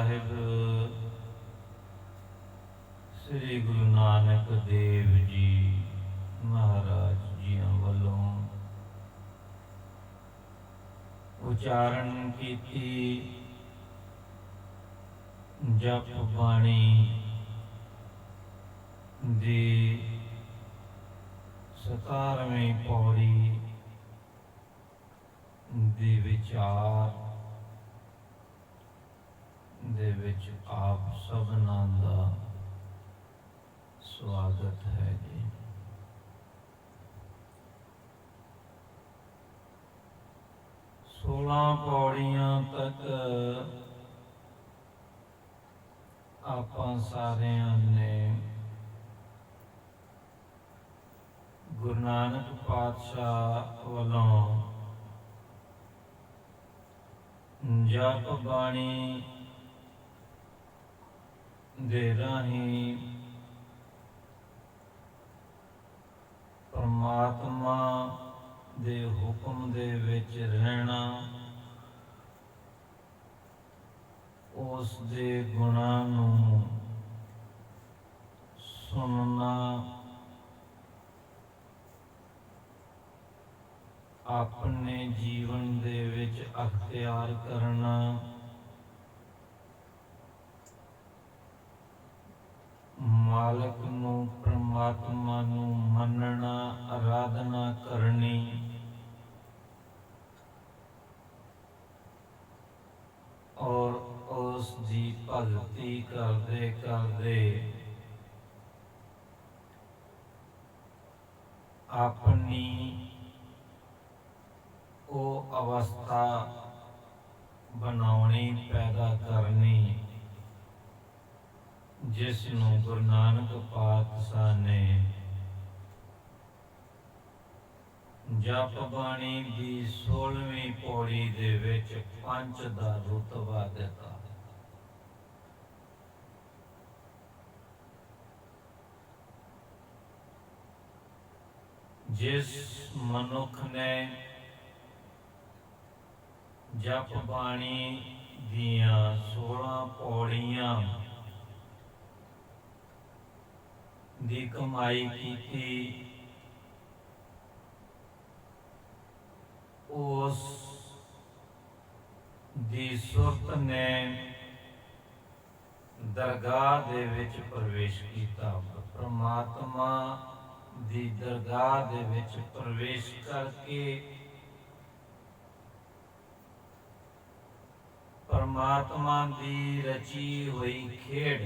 ਸਾਹਿਬ ਸ੍ਰੀ ਗੁਰੂ ਨਾਨਕ ਦੇਵ ਜੀ ਮਹਾਰਾਜ ਜੀਆਂ ਵੱਲੋਂ ਉਚਾਰਨ ਕੀਤੀ ਜਪ ਬਾਣੀ ਦੀ 17ਵੀਂ ਪੌੜੀ ਦੇ ਵਿਚਾਰ ਦੇ ਵਿੱਚ ਆਪ ਸਭਨਾਂ ਦਾ ਸਵਾਗਤ ਹੈ ਜੀ। सोलह पौड़ियां तक आपां सारियां ने गुरु नानक पातशाह वालों जप बाणी दे राहीं परमात्मा दे हुक्म दे विच रहना, उस दे गुणां नूं सुनना, अपने जीवन दे विच अख्तियार करना, मालक नूं परमात्मा नूं मनना, आराधना करनी, और उस दी भगती करदे करदे अपनी वो अवस्था बनाउणी, पैदा करनी जिस नूं गुरु नानक पातशाह ने जप बाणी दी 16वीं पौड़ी दे विच पंच दा रुतबा दिता। जिस मनुख ने जप बाणी दियां 16 पौड़ियां दी कमाई कीती, उस दी सुरत ने दरगाह दे विच प्रवेश कीता। परमात्मा दी दरगाह दे विच प्रवेश करके परमात्मा दी रची हुई खेड़,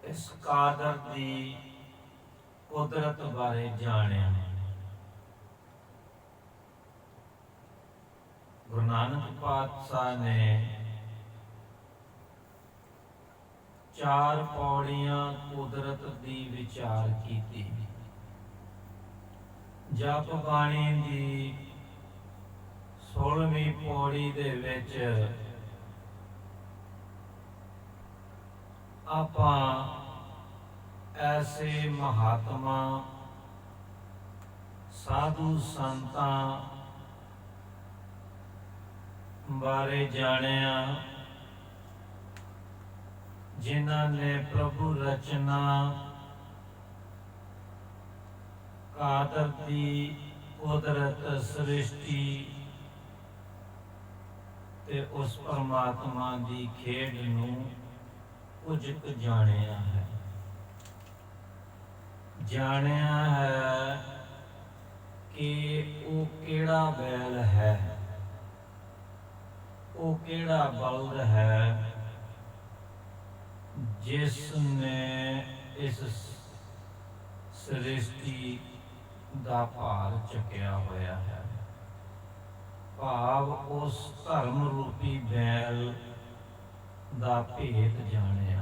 इस कादर दी कुदरत बारे जानिया। गुरु नानक पातशाह ने 4 पौड़ियां कुदरत दी विचार कीती। जप बाणी दी 16वीं पौड़ी दे विच आपां ऐसे महात्मा साधु संतां बारे जानिया जिन्हां ने प्रभु रचना कादर दी कुदरत सृष्टि ते उस परमात्मा दी खेड नूं कुछ जानिया है। जानिया है कि वो केड़ा बैल है, वो केड़ा बलद है जिसने इस सृष्टि दा भार चुकिया होया है। भाव उस धर्म रूपी बैल दा भेद जानिया,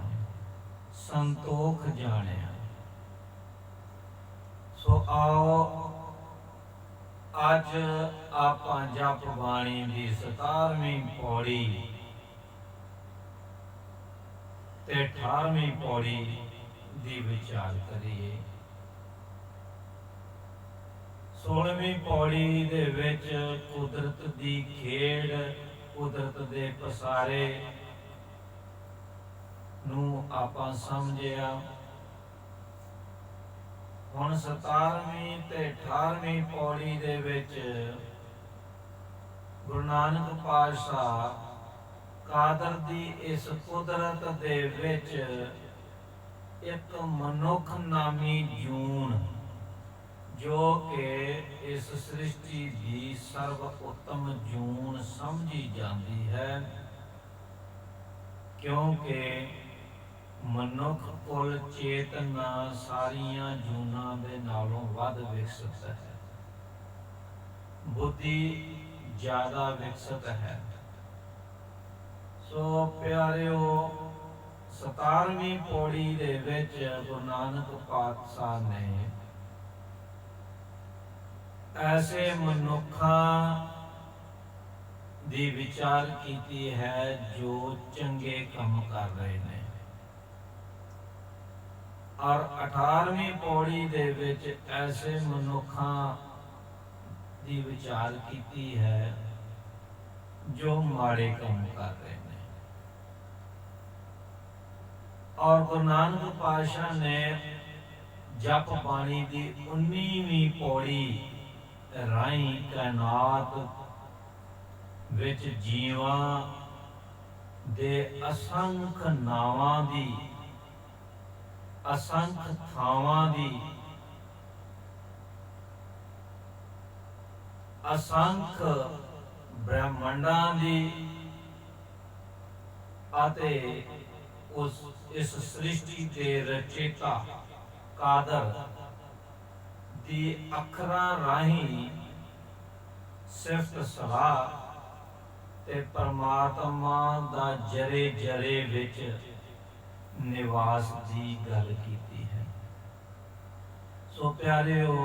संतोख जानिया। सो आओ अज आपां जप बाणी दी 17वीं पौड़ी ते 18वीं पौड़ी दी विचार करिए। 16वीं पौड़ी दे विच कुदरत दी खेड़ ਕੁਦਰਤ ਦੇ ਪਸਾਰੇ ਨੂੰ ਆਪਾਂ ਸਮਝਿਆ। ਹੁਣ 17ਵੀਂ ਤੇ 18ਵੀਂ ਪੌੜੀ ਦੇ ਵਿੱਚ ਗੁਰੂ ਨਾਨਕ ਪਾਤਸ਼ਾਹ ਕਾਦਰ ਦੀ ਇਸ ਕੁਦਰਤ ਦੇ ਵਿੱਚ ਇੱਕ ਮਨੁੱਖ ਨਾਮੀ ਜੂਨ, ਜੋ ਕਿ ਇਸ ਸ੍ਰਿਸ਼ਟੀ ਦੀ ਸਰਵ ਉੱਤਮ ਜੂਨ ਸਮਝੀ ਜਾਂਦੀ ਹੈ, ਕਿਉਂਕਿ ਮਨੁੱਖ ਕੁਲ ਚੇਤਨਾ ਸਾਰੀਆਂ ਜੂਨਾਂ ਦੇ ਨਾਲੋਂ ਵੱਧ ਵਿਕਸਿਤ ਹੈ, ਬੁੱਧੀ ਜ਼ਿਆਦਾ ਵਿਕਸਿਤ ਹੈ। ਸੋ ਪਿਆਰਿਓ, 17ਵੀਂ ਪੌੜੀ ਦੇ ਵਿੱਚ ਗੁਰੂ ਨਾਨਕ ਪਾਤਸ਼ਾਹ ਨੇ ਐਸੇ ਮਨੁੱਖਾਂ ਦੀ ਵਿਚਾਰ ਕੀਤੀ ਹੈ ਜੋ ਚੰਗੇ ਕੰਮ ਕਰ ਰਹੇ ਨੇ, ਔਰ 18ਵੀਂ ਪੌੜੀ ਦੇ ਵਿੱਚ ਐਸੇ ਮਨੁੱਖਾਂ ਦੀ ਵਿਚਾਰ ਕੀਤੀ ਹੈ ਜੋ ਮਾੜੇ ਕੰਮ ਕਰ ਰਹੇ ਨੇ। ਔਰ ਗੁਰੂ ਨਾਨਕ ਪਾਤਸ਼ਾਹ ਨੇ ਜਪ ਬਾਣੀ ਦੀ 19ਵੀਂ ਪੌੜੀ ਰਾਹੀਂ ਕਾਇਨਾਤ ਵਿੱਚ ਜੀਵਾਂ ਦੇ ਅਸੰਖ ਨਾਵਾਂ ਦੀ, ਅਸੰਖ ਥਾਵਾਂ ਦੀ, ਅਸੰਖ ਬ੍ਰਹਮੰਡਾਂ ਦੀ ਅਤੇ ਇਸ ਸ੍ਰਿਸ਼ਟੀ ਦੇ ਰਚੇਤਾ ਕਾਦਰ ਦੀ ਅੱਖਰਾਂ ਰਾਹੀਂ ਸਿਫਤ ਸਲਾਹ ਤੇ ਪਰਮਾਤਮਾ ਦਾ ਜਰੇ ਜਰੇ ਵਿੱਚ ਨਿਵਾਸ ਦੀ ਗੱਲ ਕੀਤੀ ਹੈ। ਸੋ ਪਿਆਰਿਓ,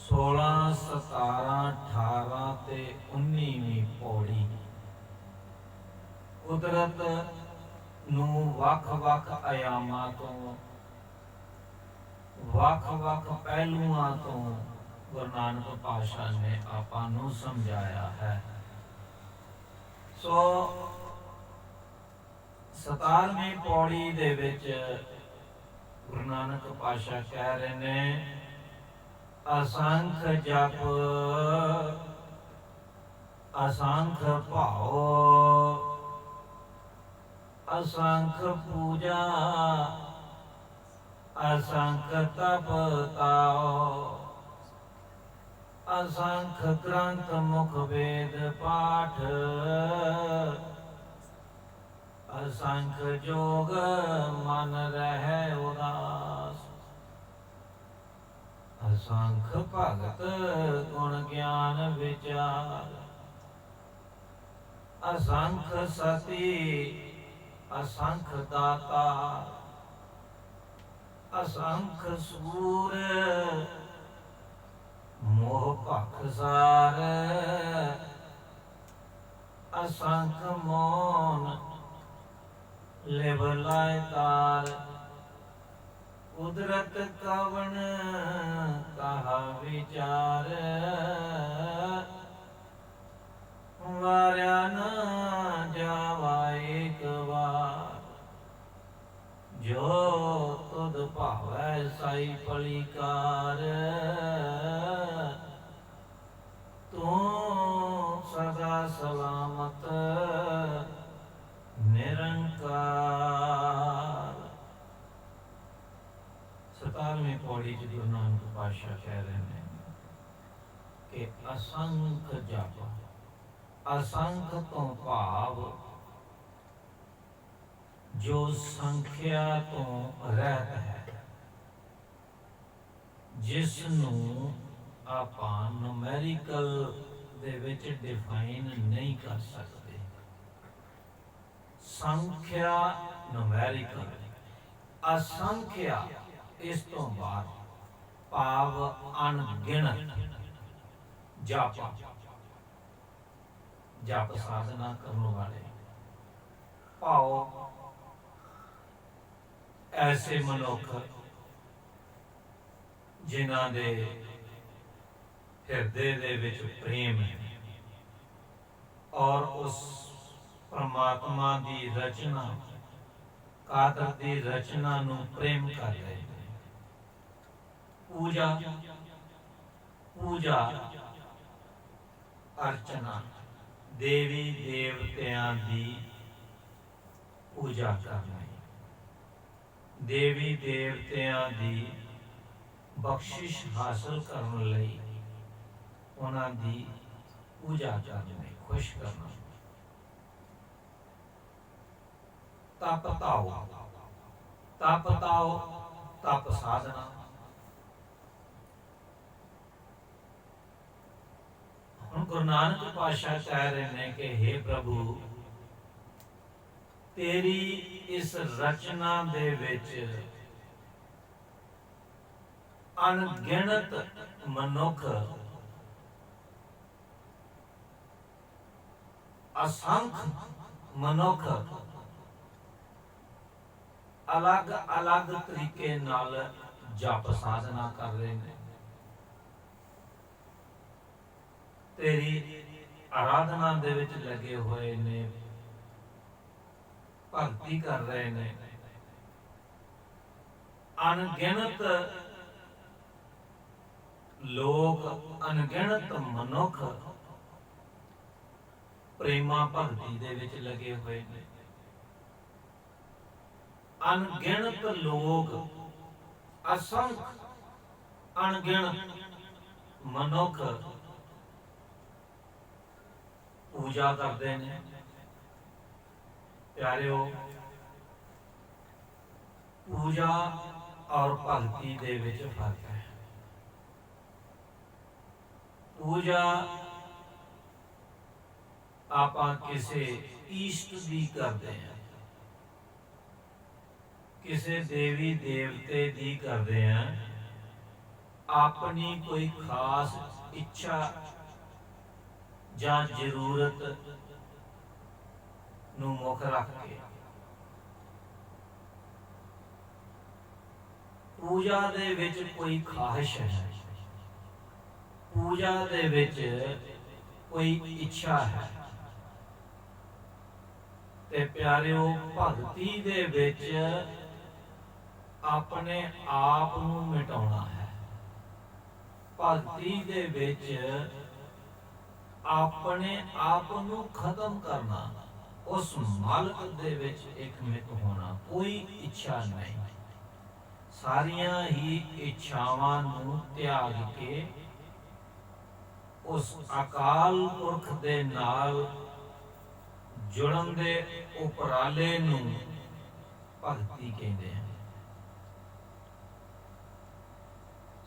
16, 17, 18 ਤੇ 19ਵੀਂ ਪੌੜੀ ਕੁਦਰਤ ਨੂੰ ਵੱਖ-ਵੱਖ ਆਯਾਮਾਂ ਤੋਂ, ਵੱਖ-ਵੱਖ ਪਹਿਲੂਆਂ ਤੋਂ ਗੁਰੂ ਨਾਨਕ ਪਾਤਸ਼ਾਹ ਨੇ ਆਪਾਂ ਨੂੰ ਸਮਝਾਇਆ ਹੈ। ਸੋ 17ਵੀਂ ਪੌੜੀ ਦੇ ਵਿੱਚ ਗੁਰੂ ਨਾਨਕ ਪਾਤਸ਼ਾਹ ਕਹਿ ਰਹੇ ਨੇ, ਅਸੰਖ ਜਪ ਅਸੰਖ ਭਾਉ, ਅਸੰਖ ਪੂਜਾ ਅਸੰਖ ਤਪ ਤਾਉ, ਅਸੰਖ ਗ੍ਰੰਥ ਮੁਖ ਵੇਦ ਪਾਠ, ਅਸੰਖ ਜੋਗ ਮਨ ਰਹਿ ਉਦਾਸ, ਅਸੰਖ ਭਗਤ ਗੁਣ ਗਿਆਨ ਵਿਚਾਰ, ਅਸੰਖ ਸਤੀ ਅਸੰਖ ਦਾਤਾ, ਅਸੰਖ ਸੂਰ ਮੋਹ ਭਖਸਾਰ, ਅਸੰਖ ਮੋਨ ਲਿਵ ਲਾਇ ਤਾਰ, ਕੁਦਰਤ ਕਵਣ ਕਹਾ ਵਿਚਾਰ, ਵਾਰਿਆ ਨਾ ਜਾਵਾ ਏਕ ਵਾਰ, ਜੋ ਤੁਧ ਭਾਵੈ ਸਾਈ ਪਲੀਕਾਰ, ਤੂੰ ਸਦਾ ਸਲਾਮਤ ਨਿਰੰਕਾਰ। 17ਵੀਂ ਪੌੜੀ ਚ ਗੁਰੂ ਨਾਨਕ ਪਾਤਸ਼ਾਹ ਕਹਿ ਰਹੇ ਨੇ ਕਿ ਅਸੰਖ ਜਪ, ਅਸੰਖ ਤੋਂ ਭਾਵ ਜੋ ਸੰਖਿਆ ਤੋਂ ਰਹਿਤ ਹੈ, ਜਿਸ ਨੂੰ ਆਪਾਂ ਨੂਮੈਰੀਕਲ ਦੇ ਵਿੱਚ ਡਿਫਾਈਨ ਨਹੀਂ ਕਰ ਸਕਦੇ। ਸੰਖਿਆ ਨੂਮੈਰੀਕਲ, ਅਸੰਖਿਆ ਇਸ ਤੋਂ ਬਾਅਦ ਭਾਵ ਅਣਗਿਣਤ ਜਪ, ਜਪ ਸਾਧਨਾ ਕਰਨ ਵਾਲੇ, ਭਾਵ ਐਸੇ ਮਨੁੱਖ ਜਿਨ੍ਹਾਂ ਦੇ ਹਿਰਦੇ ਦੇ ਵਿੱਚ ਪ੍ਰੇਮ ਹੈ और उस परमात्मा की रचना, कादर की रचना नूं प्रेम कर रहे हैं। पूजा पूजा अर्चना देवी देवतियां की पूजा करना, देवी देवतियां की बख्शिश हासिल करने लई उन्हां दी पूजा करनी, खुश करना। तप ताओ, तप ताओ, तप साधना। हुण गुरु नानक पातशाह कह रहे हैं कि हे प्रभु, तेरी इस रचना दे विच अनगिनत मनुख, असंख्य मनुख अलग अलग तरीके नाल जप साधना कर रहे हैं, तेरी आराधना दे विच लगे हुए ने, भक्ति कर रहे ने। अनगिनत लोग, अनगिनत मनुख प्रेमा भक्ति दे विच लगे हुए ने। अनगिनत लोग, असंख्य अनगिनत मनुख पूजा करते हैं। प्यारिओ, पूजा और भक्ति दे विच फर्क है। पूजा आपां किसे ईष्ट दी करते हैं, किसे देवी देवते दी करते हैं, अपनी कोई खास इच्छा या जरूरत नूं मुख रख के। पूजा दे विच कोई ख्वाहिश है, पूजा दे विच कोई इच्छा है। ते प्यारिओ, भगती दे विच अपने आप नूं मिटाउणा है, भगती दे विच अपने आप नूं खत्म करना, उस मालक दे विच एकमित होना, कोई इच्छा नहीं। सारियां ही इच्छावां नूं त्याग के उस अकाल पुरख दे नाल जुड़न दे उपराले नूं भगती कहते हैं।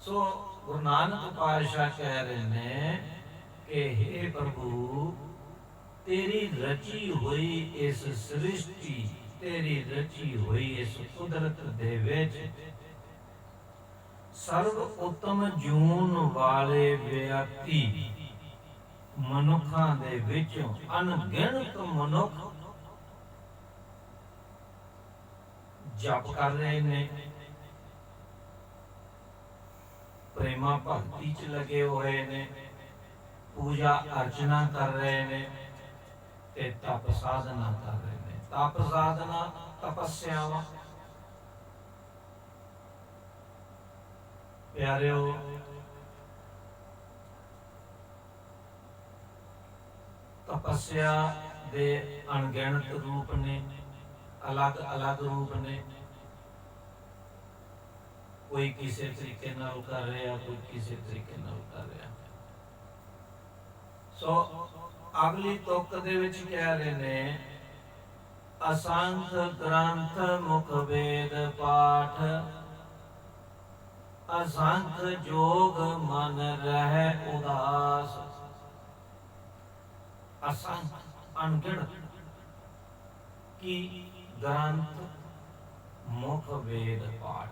सो गुरु नानक पातशाह कह रहे हैं कि हे प्रभु, तेरी रची हुई इस सृष्टि, तेरी रची हुई इस कुदरत दे विच सर्व उत्तम जून वाले व्यक्ति मनुखां दे विचों अनगिनत मनुख जप कर रहे ने, प्रेमा भक्ति च लगे हुए ने, पूजा अर्चना कर रहे ने, ते तप साधना कर रहे ने। तप साधना तपस्यावां। प्यारिओ, तपस्या दे अनगिनत रूप ने, अलग अलग रूप ने। कोई किसी तरीके नाल कर रहा, कोई किसी तरीके नाल कर रहा। सो अगली तुक दे विच कह रहे ने, असंख ग्रंथ मुख वेद पाठ, असंख जोग मन रह उदास। असंख अनगिनत की ग्रंथ मुख वेद पाठ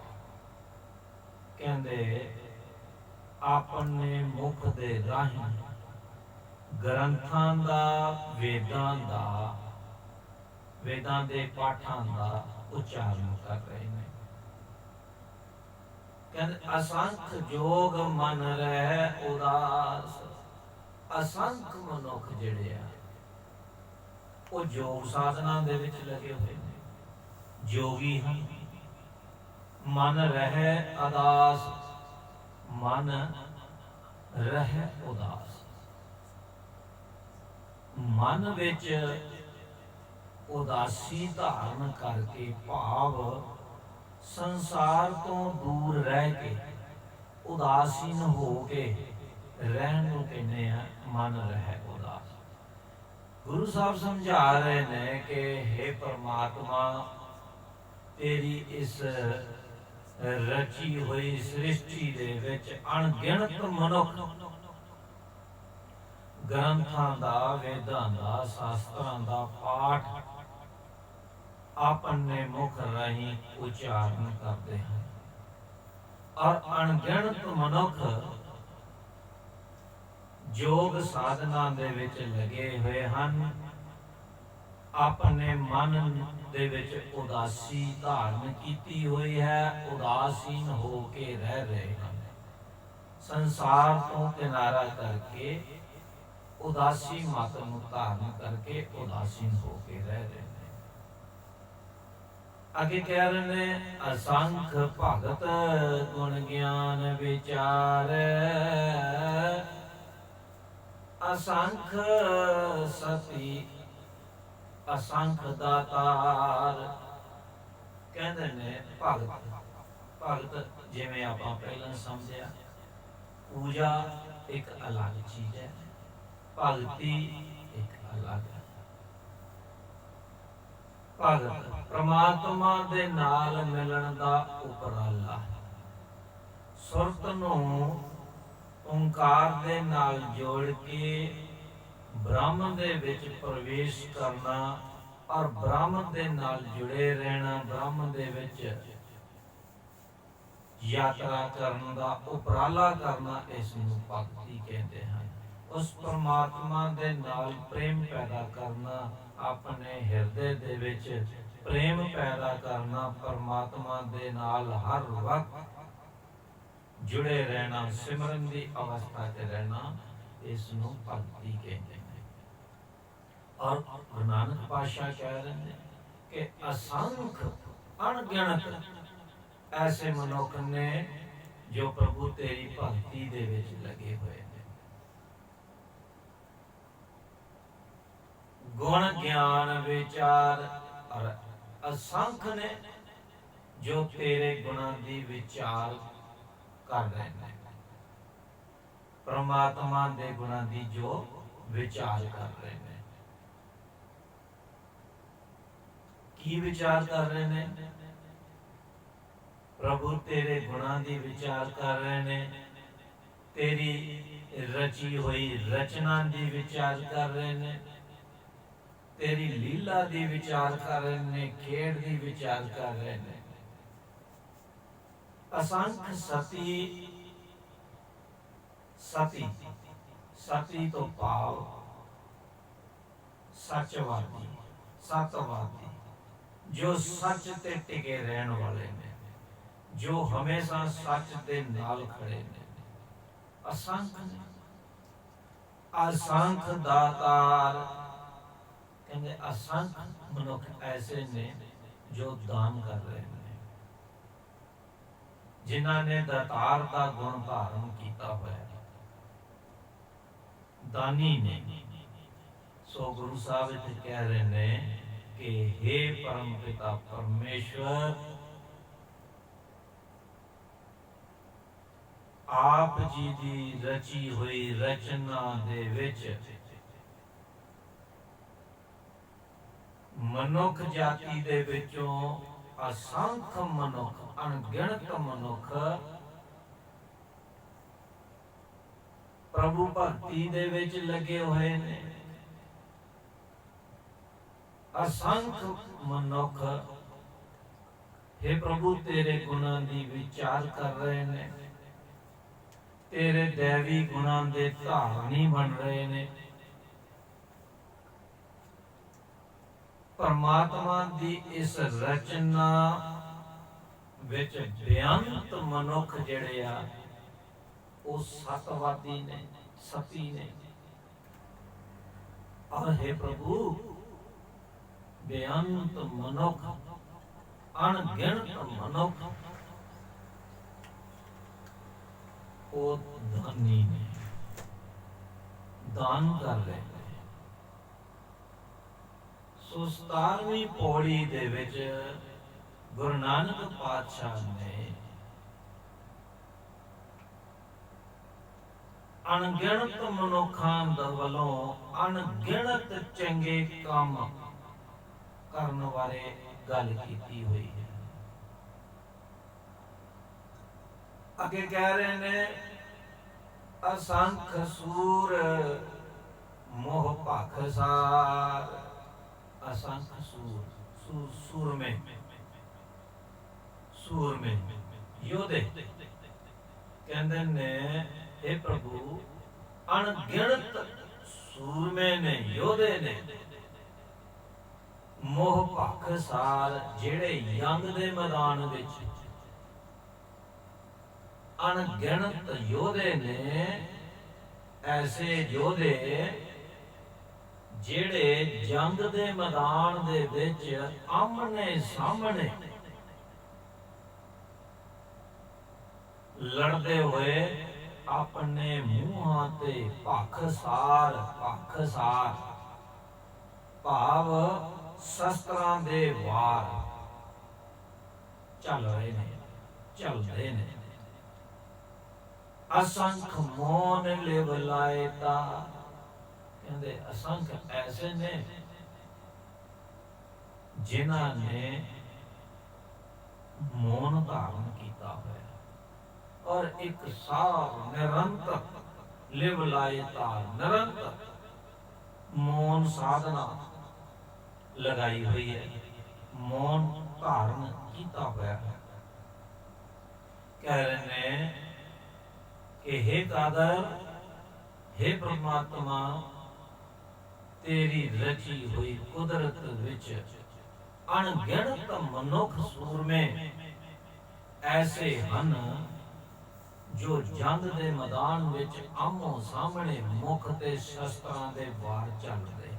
कहते अपने मुख दे राही ग्रंथां दा, वेदां दे पाठां दा उच्चारण कर रहे हैं। कहते असंख जोग मन रह उदास। असंख मनुख जिहड़े आ ਉਹ ਯੋਗ ਸਾਧਨਾ ਦੇ ਵਿੱਚ ਲੱਗੇ ਹੋਏ ਨੇ, ਯੋਗੀ ਹਨ। ਮਨ ਰਹਿ ਅਦਾਸ, ਮਨ ਰਹਿ ਉਦਾਸ। ਮਨ ਵਿੱਚ ਉਦਾਸੀ ਧਾਰਨ ਕਰਕੇ, ਭਾਵ ਸੰਸਾਰ ਤੋਂ ਦੂਰ ਰਹਿ ਕੇ, ਉਦਾਸੀਨ ਹੋ ਕੇ ਰਹਿਣ ਨੂੰ ਕਹਿੰਦੇ ਆ ਮਨ ਰਹਿ ਉਦਾਸ। ਗੁਰੂ ਸਾਹਿਬ ਸਮਝਾ ਰਹੇ ਨੇ ਕਿ ਹੇ ਪਰਮਾਤਮਾ, ਤੇਰੀ ਇਸ ਰਚੀ ਹੋਈ ਸ੍ਰਿਸ਼ਟੀ ਦੇ ਵਿੱਚ ਅਣਗਿਣਤ ਮਨੁੱਖ ਗ੍ਰੰਥਾਂ ਦਾ, ਵੇਦਾਂ ਦਾ, ਸ਼ਾਸਤਰਾਂ ਦਾ ਪਾਠ ਆਪਣੇ ਮੁਖ ਰਾਹੀਂ ਉਚਾਰਨ ਕਰਦੇ ਹਨ, ਔਰ ਅਣਗਿਣਤ ਮਨੁੱਖ ਯੋਗ ਸਾਧਨਾ ਦੇ ਵਿੱਚ ਲੱਗੇ ਹੋਏ ਹਨ, ਆਪਣੇ ਮਨ ਦੇ ਵਿੱਚ ਉਦਾਸੀ ਧਾਰਨ ਕੀਤੀ ਹੋਈ ਹੈ, ਉਦਾਸੀਨ ਹੋ ਕੇ ਰਹਿ ਰਹੇ ਹਨ। ਸੰਸਾਰ ਤੋਂ ਕਿਨਾਰਾ ਕਰਕੇ, ਉਦਾਸੀ ਮਤ ਨੂੰ ਧਾਰਨ ਕਰਕੇ ਉਦਾਸੀਨ ਹੋ ਕੇ ਰਹਿ ਰਹੇ ਨੇ। ਅੱਗੇ ਕਹਿ ਰਹੇ ਨੇ, ਅਸੰਖ ਭਗਤ ਗੁਣ ਗਿਆਨ ਵਿਚਾਰ, ਅਸੰਖ ਸਤੀ ਅਸੰਖ ਦਾਤਾਰ। ਕਹਿੰਦੇ ਨੇ ਭਗਤ ਜਿਵੇਂ ਆਪਾਂ ਪਹਿਲਾਂ ਸਮਝਿਆ, ਪੂਜਾ ਇੱਕ ਅਲੱਗ ਚੀਜ਼ ਹੈ, ਭਗਤੀ ਇੱਕ ਅਲੱਗ ਹੈ। ਭਗਤ ਪ੍ਰਮਾਤਮਾ ਦੇ ਨਾਲ ਮਿਲਣ ਦਾ ਉਪਰਾਲਾ, ਸੁਰਤ ਨੂੰ ਓਂਕਾਰ ਦੇ ਨਾਲ ਜੋੜ ਕੇ ਬ੍ਰਹਮ ਦੇ ਵਿੱਚ ਪ੍ਰਵੇਸ਼ ਕਰਨਾ, ਔਰ ਬ੍ਰਹਮ ਦੇ ਨਾਲ ਜੁੜੇ ਰਹਿਣਾ, ਬ੍ਰਹਮ ਦੇ ਵਿੱਚ ਯਾਤਰਾ ਕਰਨ ਦਾ ਉਪਰਾਲਾ ਕਰਨਾ, ਇਸ ਨੂੰ ਭਗਤੀ ਕਹਿੰਦੇ ਹਨ। ਉਸ ਪਰਮਾਤਮਾ ਦੇ ਨਾਲ ਪ੍ਰੇਮ ਪੈਦਾ ਕਰਨਾ, ਆਪਣੇ ਹਿਰਦੇ ਦੇ ਵਿੱਚ ਪ੍ਰੇਮ ਪੈਦਾ ਕਰਨਾ, ਪਰਮਾਤਮਾ ਦੇ ਨਾਲ ਹਰ ਵਕਤ ਜੁੜੇ ਰਹਿਣਾ, ਸਿਮਰਨ ਦੀ ਅਵਸਥਾ 'ਚ ਰਹਿਣਾ, ਇਸ ਨੂੰ ਭਗਤੀ ਕਹਿੰਦੇ ਨੇ। ਔਰ ਗੁਰੂ ਨਾਨਕ ਪਾਤਸ਼ਾਹ ਕਹਿ ਰਹੇ ਨੇ ਕਿ ਅਸੰਖ ਅਣਗਿਣਤ ਐਸੇ ਮਨੁੱਖ ਨੇ ਜੋ ਪ੍ਰਭੂ ਤੇਰੀ ਭਗਤੀ ਦੇ ਵਿੱਚ ਲੱਗੇ ਹੋਏ ਨੇ। ਗੁਣ ਗਿਆਨ ਵਿਚਾਰ, ਔਰ ਅਸੰਖ ਨੇ ਜੋ ਤੇਰੇ ਗੁਣਾਂ ਦੀ ਵਿਚਾਰ ਕਰ ਰਹੇ ਨੇ, ਪਰਮਾਤਮਾ ਦੇ ਗੁਣਾਂ ਦੀ ਜੋ ਵਿਚਾਰ ਕਰ ਰਹੇ ਨੇ। ਕੀ ਵਿਚਾਰ ਕਰ ਰਹੇ ਨੇ? ਪ੍ਰਭੂ ਤੇਰੇ ਗੁਣਾਂ ਦੀ ਵਿਚਾਰ ਕਰ ਰਹੇ ਨੇ, ਤੇਰੀ ਰਚੀ ਹੋਈ ਰਚਨਾ ਦੀ ਵਿਚਾਰ ਕਰ ਰਹੇ ਨੇ, ਤੇਰੀ ਲੀਲਾ ਦੀ ਵਿਚਾਰ ਕਰ ਰਹੇ ਨੇ, ਖੇਡ ਦੀ ਵਿਚਾਰ ਕਰ ਰਹੇ ਨੇ। ਅਸੰਖ ਸਤੀ, ਸਤੀ ਸਤੀ ਤੋਂ ਭਾਵ ਸੱਚਵਾਦੀ, ਸਤਵਾਦੀ, ਜੋ ਸੱਚ ਤੇ ਟਿਕੇ ਰਹਿਣ ਵਾਲੇ ਨੇ, ਜੋ ਹਮੇਸ਼ਾ ਸੱਚ ਦੇ ਨਾਲ ਖੜੇ ਨੇ। ਅਸੰਖ ਨੇ, ਅਸੰਖ ਦਾਤਾਰ। ਕਹਿੰਦੇ ਅਸੰਖ ਮਨੁੱਖ ਐਸੇ ਨੇ ਜੋ ਦਾਨ ਕਰ ਰਹੇ ਨੇ, ਜਿਨ੍ਹਾਂ ਨੇ ਦਾਤਾਰ ਦਾ ਗੁਣ ਧਾਰਨ ਕੀਤਾ ਹੋਇਆ, ਦਾਨੀ ਨੇ। ਸੋ ਗੁਰੂ ਸਾਹਿਬ ਇੱਥੇ ਕਹਿ ਰਹੇ ਨੇ ਕਿ हे परम पिता परमेश्वर, ਆਪ ਜੀ ਦੀ ਰਚੀ ਹੋਈ ਰਚਨਾ ਦੇ ਵਿੱਚ ਮਨੁੱਖ ਜਾਤੀ ਦੇ ਵਿੱਚੋਂ ਅਸੰਖ ਮਨੁੱਖ, ਅਣਗਿਣਤ ਮਨੁੱਖ ਪ੍ਰਭੂ ਭਗਤੀ ਦੇ ਵਿੱਚ ਲੱਗੇ ਹੋਏ ਨੇ। ਅਸੰਖ ਮਨੁੱਖ हे ਪ੍ਰਭੂ ਤੇਰੇ ਗੁਣਾਂ ਦੀ ਵਿਚਾਰ ਕਰ ਰਹੇ ਨੇ, ਤੇਰੇ ਦੇਵੀ ਗੁਣਾਂ ਦੇ ਧਾਰਨੀ ਬਣ ਰਹੇ ਨੇ। ਪਰਮਾਤਮਾ ਦੀ ਇਸ ਰਚਨਾ ਵਿੱਚ ਬੇਅੰਤ ਮਨੁੱਖ ਜਿਹੜੇ ਆ ਉਹ ਸਤਵਾਦੀ ਨੇ, ਸਤੀ ਨੇ। ਔਰ हे ਪ੍ਰਭੂ ਬੇਅੰਤ ਮਨੁੱਖ, ਅਣਗਿਣਤ ਮਨੁੱਖ ਉਹ ਦਾਨੀ ਨੇ, ਦਾਨ ਕਰ ਰਹੇ ਨੇ। ਸੋ 17ਵੀਂ ਪੌੜੀ ਦੇ ਵਿੱਚ ਗੁਰੂ ਨਾਨਕ ਪਾਤਸ਼ਾਹ ਨੇ ਅਣਗਿਣਤ ਮਨੁੱਖਾਂ ਦੇ ਵੱਲੋਂ ਅਣਗਿਣਤ ਚੰਗੇ ਕੰਮ ਕਰਨ ਬਾਰੇ ਗੱਲ ਕੀਤੀ ਹੋਈ ਹੈ। ਅੱਗੇ ਕਹਿ ਰਹੇ ਨੇ ਅਸੰਖ ਸੂਰ ਮੋਹ ਭਾਖਸਾਰ। ਅਸੰਖ ਸੂਰ, ਸੂਰਮੇ ਯੋਧੇ ਕਹਿੰਦੇ ਨੇ ਇਹ ਪ੍ਰਭੂ ਅਣਗਿਣਤ ਸੂਰਮੇ ਨੇ, ਯੋਧੇ ਨੇ, ਮੋਹ ਭਾਖਸਾਰ ਜਿਹੜੇ ਜੰਗ ਦੇ ਮੈਦਾਨ ਵਿੱਚ ਅਣਗਿਣਤ ਯੋਧੇ ਨੇ। ਐਸੇ ਯੋਧੇ ਜਿਹੜੇ ਜੰਗ ਦੇ ਮੈਦਾਨ ਦੇ ਵਿੱਚ ਆਮਣੇ ਸਾਹਮਣੇ ਲੜਦੇ ਹੋਏ ਆਪਣੇ ਮੂੰਹਾਂ ਤੇ ਭਾਖਸਾਰ ਭਾਵ ਸ਼ਸਤਰਾਂ ਦੇ ਵਾਰ ਚੱਲ ਰਹੇ ਨੇ, ਚੱਲਦੇ ਨੇ। ਅਸੰਖ ਮੋਨ ਲਿਵ ਲਾਇਤਾ, ਕਹਿੰਦੇ ਅਸੰਖ ਐਸੇ ਨੇ ਜਿਨ੍ਹਾਂ ਨੇ ਮੌਨ ਧਾਰਨ ਕੀਤਾ ਹੋਇਆ ਔਰ ਇੱਕ ਸਾਰ ਨਿਰੰਤਰ ਲਿਵ ਲਾਇਤਾ, ਨਿਰੰਤਰ ਮੌਨ ਸਾਧਨਾ ਲਗਾਈ ਹੋਈ ਹੈ, ਮੌਨ ਧਾਰਨ ਕੀਤਾ ਹੋਇਆ ਹੈ। ਕਹਿ ਰਹੇ ਨੇ ਕਿ हे ਕਾਦਰ, हे ਪ੍ਰਮਾਤਮਾ, ਤੇਰੀ ਰਚੀ ਹੋਈ ਕੁਦਰਤ ਵਿੱਚ ਅਣਗਿਣਤ ਮਨੁੱਖ ਸੂਰਮੇ ਐਸੇ ਹਨ ਜੋ ਜੰਗ ਦੇ ਮੈਦਾਨ ਵਿੱਚ ਆਮੋ ਸਾਹਮਣੇ ਮੁੱਖ ਤੇ ਸ਼ਸਤਰਾਂ ਦੇ ਵਾਰ ਚੱਲਦੇ ਨੇ।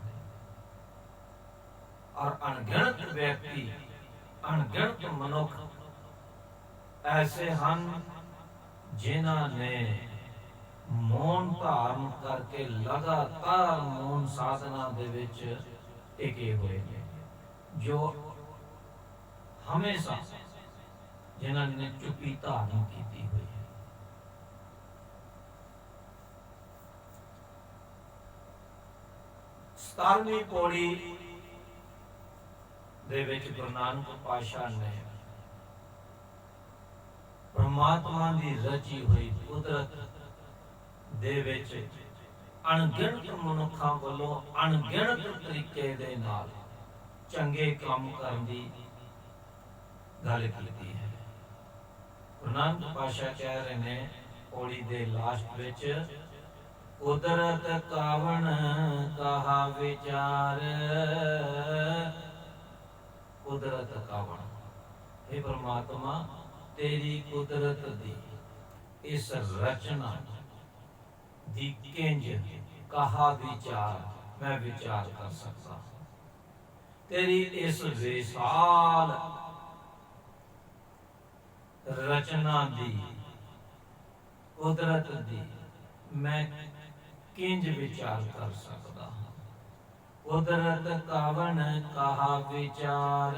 ਔਰ ਅਣਗਿਣਤ ਵਿਅਕਤੀ, ਅਣਗਿਣਤ ਮਨੁੱਖ ਐਸੇ ਹਨ ਜਿਨ੍ਹਾਂ ਨੇ ਮੌਨ ਧਾਰਨ ਕਰਕੇ ਲਗਾਤਾਰ ਮੌਨ ਸਾਧਨਾ ਦੇ ਵਿੱਚ ਟਿਕੇ ਹੋਏ ਨੇ, ਜੋ ਹਮੇਸ਼ਾ ਜਿਨ੍ਹਾਂ ਨੇ ਚੁੱਪੀ ਧਾਰਨ ਕੀਤੀ ਹੋਈ ਹੈ। ਸਤਾਰਵੀਂ ਪੌੜੀ ਦੇ ਵਿੱਚ ਗੁਰੂ ਨਾਨਕ ਪਾਤਸ਼ਾਹ ਨੇ ਪਰਮਾਤਮਾ ਦੀ ਰਚੀ ਹੋਈ ਕੁਦਰਤ ਦੇ ਵਿੱਚ ਅਣਗਿਣਤ ਮਨੁੱਖਾਂ ਵੱਲੋਂ ਅਣਗਿਣਤ ਤਰੀਕੇ ਦੇ ਨਾਲ ਚੰਗੇ ਕੰਮ ਕਰਨ ਦੀ ਗੱਲ ਕੀਤੀ ਹੈ। ਗੁਰੂ ਨਾਨਕ ਪਾਤਸ਼ਾਹ ਕਹਿ ਰਹੇ ਨੇ ਪੌੜੀ ਦੇ ਲਾਸਟ ਵਿੱਚ, ਕੁਦਰਤ ਕਾਵਣ ਕਹਾ ਵਿਚਾਰ। ਕੁਦਰਤ ਕਾਵਣ, हे ਪਰਮਾਤਮਾ, ਤੇਰੀ ਕੁਦਰਤ ਦੀ ਇਸ ਰਚਨਾ ਦੀ ਕਿੰਜ ਕਹਾ ਵਿਚਾਰ, ਮੈਂ ਵਿਚਾਰ ਕਰ ਸਕਦਾ। ਤੇਰੀ ਇਸ ਵਿਸ਼ਾਲ ਰਚਨਾ ਦੀ, ਕੁਦਰਤ ਦੀ ਮੈਂ ਕਿੰਜ ਵਿਚਾਰ ਕਰ ਸਕਦਾ ਹਾਂ। ਕੁਦਰਤ ਕਾਵਣ ਕਹਾ ਵਿਚਾਰ,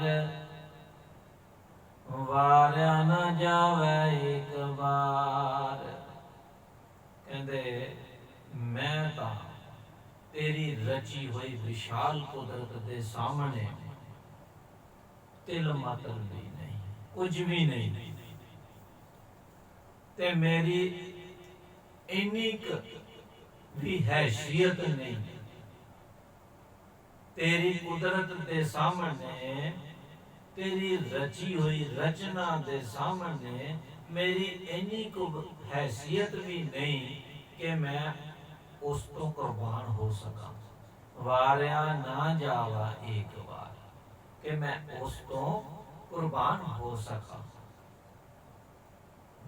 ਵਾਰਿਆ ਨਾ ਜਾਵੇ ਇੱਕ ਵਾਰ। ਕਹਿੰਦੇ ਮੈਂ ਤਾਂ ਤੇਰੀ ਰਚੀ ਹੋਈ ਵਿਸ਼ਾਲ ਕੁਦਰਤ ਦੇ ਸਾਹਮਣੇ ਤਿਲ ਮਾਤਰ ਵੀ ਨਹੀਂ, ਕੁਝ ਵੀ ਨਹੀਂ, ਤੇ ਮੇਰੀ ਇੰਨੀ ਕੁ ਵੀ ਹੈਸੀਅਤ ਨਹੀਂ। ਤੇਰੀ ਕੁਦਰਤ ਦੇ ਸਾਹਮਣੇ, ਤੇਰੀ ਰਚੀ ਹੋਈ ਰਚਨਾ ਦੇ ਸਾਹਮਣੇ ਮੇਰੀ ਇੰਨੀ ਕੁ ਹੈਸੀਅਤ ਵੀ ਨਹੀਂ ਕਿ ਮੈਂ ਉਸ ਤੋਂ ਕੁਰਬਾਨ ਹੋ ਸਕਾਂ। ਵਾਰਿਆ ਨਾ ਜਾਵਾ ਇੱਕ ਵਾਰ, ਕਿ ਮੈਂ ਉਸ ਤੋਂ ਕੁਰਬਾਨ ਹੋ ਸਕਾਂ।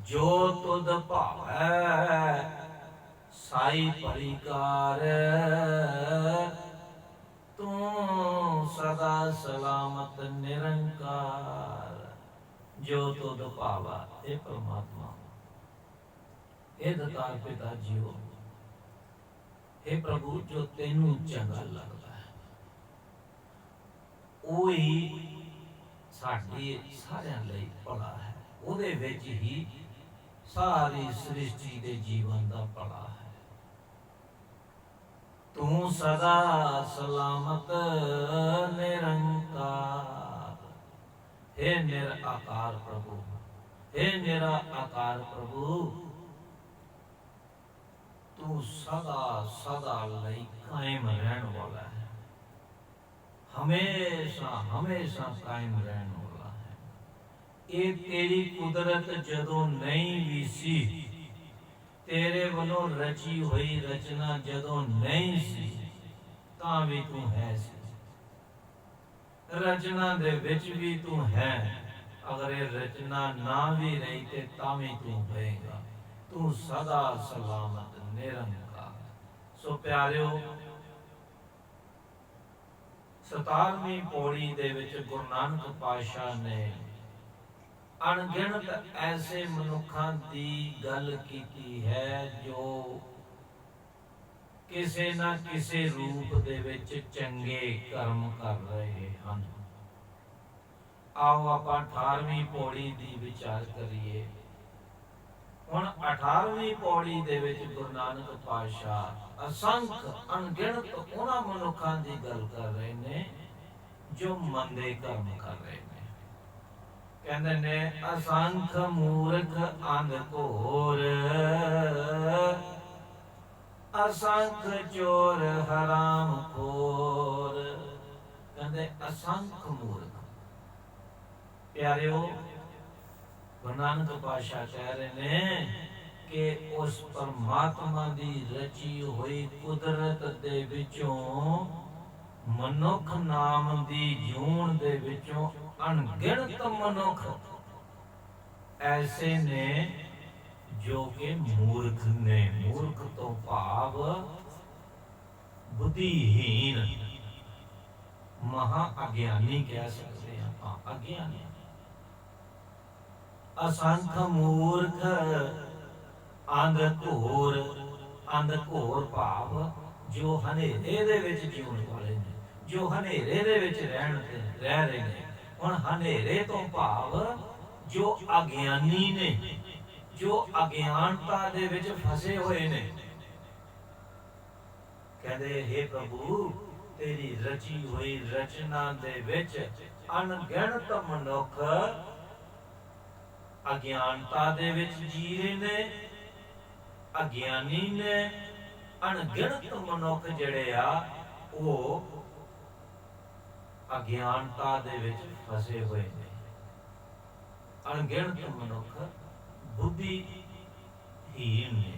ਜੋ ਤੁਧ ਭਾਵੈ ਸਾਈ ਪਰਿਕਾਰ, ਤੂੰ सदा सलामत निरंकार जो तुद भावा। हे परमात्मा, हे दतार पिता जीओ, हे प्रभु जो तेनू चंगा लगदा है ओही साडी सारियां लई भला है। ਉਹਦੇ ਵਿੱਚ ही सारी सृष्टि के जीवन का भला है। तू सदा सलामत निरंकार, हे निराकार प्रभु, हे निराकार प्रभु, तू सदा सदा लई कायम रहने वाला है, हमेशा हमेशा कायम रहने वाला है। ये तेरी कुदरत जदों नहीं भी सी, तेरे वालों रची हुई रचना जदों नहीं सी, तां भी तू है सी। रचना दे विच भी तू है, अगर ये रचना ना भी रही ते तां भी तू होएगा। तू सदा सलामत निरंकार। सो प्यारिओ, 17वीं पौड़ी दे विच गुरु नानक पातशाह ने अणगिणत ऐसे मनुखां दी गल कीती है जो किसे ना किसे रूप दे विच चंगे कर्म कर रहे हन। आओ आपां 18वीं पौड़ी दी विचार करिए। हुण 18वीं पौड़ी दे विच गुरु नानक पातशाह असंख्य अणगिणत उन्हां मनुखां दी गल कर रहे ने जो मंदे कर्म कर रहे ने। कहते ने असंख्य मूर्ख अंध घोर, असंख्य चोर हराम खोर। कहते असंख्य मूर्ख। प्यारिओ, गुरु नानक पातशाह कह रहे ने कि उस परमात्मा दी रची हुई कुदरत दे विचों मनुख नाम दी जून दे विचों अनगिनत मनुख ऐसे ने जो कि मूर्ख ने। मूर्ख तो भाव बुद्धिहीन, महा अज्ञानी कह सकते हैं। हाँ, अज्ञानी। असंख्य मूर्ख अंध घोर। अंध घोर भाव जो हनेरे दे विच जीवन वाले ने, जो हनेरे दे विच रह रहे ने। हुण हनेरे तो भाव जो अज्ञानी ने, जो अज्ञानता दे विच फसे हुए ने। कहते हे प्रभु, तेरी रची हुई रचना दे विच अनगिनत मनुख अज्ञानता दे विच जी रहे ने, अज्ञानी ने। अनगिनत मनुख जिहड़े आ वो अज्ञानता दे विच फसे हुए ने। अनगिनत मनुख बुद्धिहीन ने।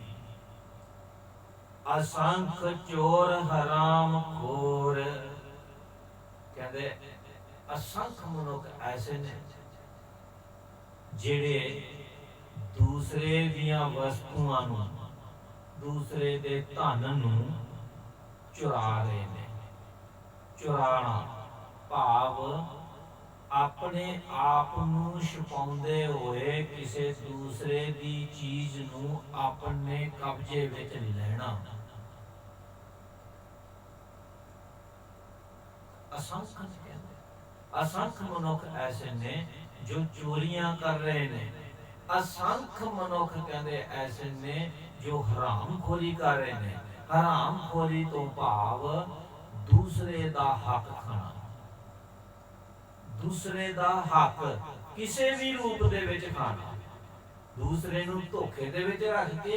असंख्य चोर हराम खोर। कहते असंख्य मनुख ऐसे ने जिहड़े दूसरे दियां वस्तुआं नूं, दूसरे दे धन नूं चुरा रहे ने। चुराना भाव अपने आप नूं छुपाउंदे होए किसे दूसरे दी चीज नूं अपने कब्जे विच लेना। असंख्य मनुख ऐसे ने जो चोरियां कर रहे ने। असंख्य मनुख कहते ऐसे ने जो हरामखोरी कर रहे ने। हरामखोरी तो भाव दूसरे दा हक खाना, दूसरे दा हक किसी भी रूप दे विच खाना। दूसरे नूं धोखे दे विच रख के,